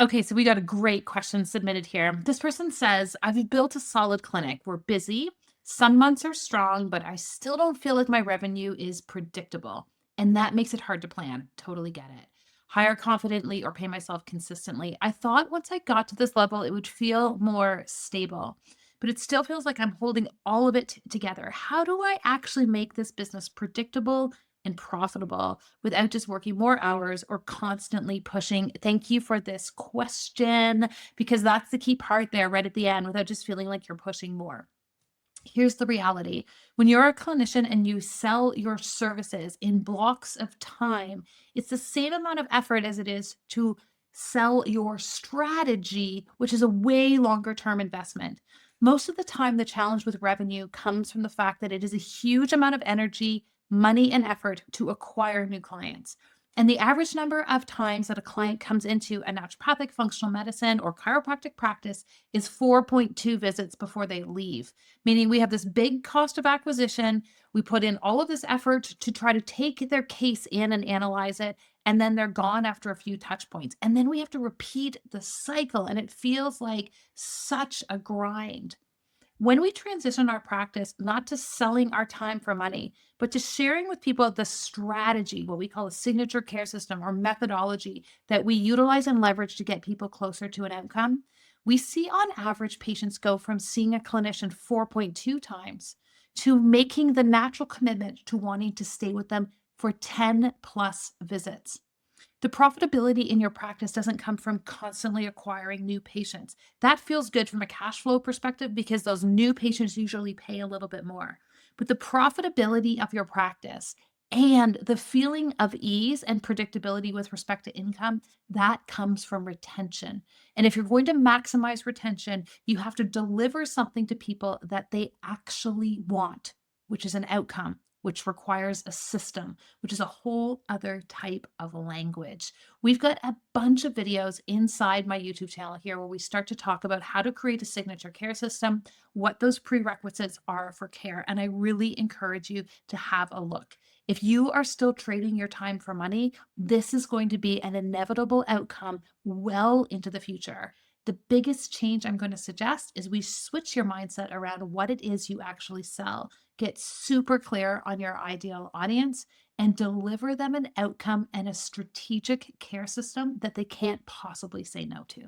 Okay, so we got a great question submitted here. This person says, I've built a solid clinic. We're busy. Some months are strong, but I still don't feel like my revenue is predictable. And that makes it hard to plan. Totally get it. Hire confidently or pay myself consistently. I thought once I got to this level, it would feel more stable, but it still feels like I'm holding all of it together. How do I actually make this business predictable and profitable without just working more hours or constantly pushing? Thank you for this question, because that's the key part there right at the end, without just feeling like you're pushing more. Here's the reality. When you're a clinician and you sell your services in blocks of time, it's the same amount of effort as it is to sell your strategy, which is a way longer term investment. Most of the time, the challenge with revenue comes from the fact that it is a huge amount of energy, money, and effort to acquire new clients. And the average number of times that a client comes into a naturopathic, functional medicine, or chiropractic practice is 4.2 visits before they leave, meaning we have this big cost of acquisition. We put in all of this effort to try to take their case in and analyze it, and then they're gone after a few touch points. And then we have to repeat the cycle, and it feels like such a grind. When we transition our practice not to selling our time for money, but to sharing with people the strategy, what we call a signature care system or methodology that we utilize and leverage to get people closer to an outcome, we see on average patients go from seeing a clinician 4.2 times to making the natural commitment to wanting to stay with them for 10 plus visits. The profitability in your practice doesn't come from constantly acquiring new patients. That feels good from a cash flow perspective because those new patients usually pay a little bit more. But the profitability of your practice and the feeling of ease and predictability with respect to income, that comes from retention. And if you're going to maximize retention, you have to deliver something to people that they actually want, which is an outcome, which requires a system, which is a whole other type of language. We've got a bunch of videos inside my YouTube channel here where we start to talk about how to create a signature care system, what those prerequisites are for care. And I really encourage you to have a look. If you are still trading your time for money, this is going to be an inevitable outcome well into the future. The biggest change I'm going to suggest is we switch your mindset around what it is you actually sell. Get super clear on your ideal audience and deliver them an outcome and a strategic care system that they can't possibly say no to.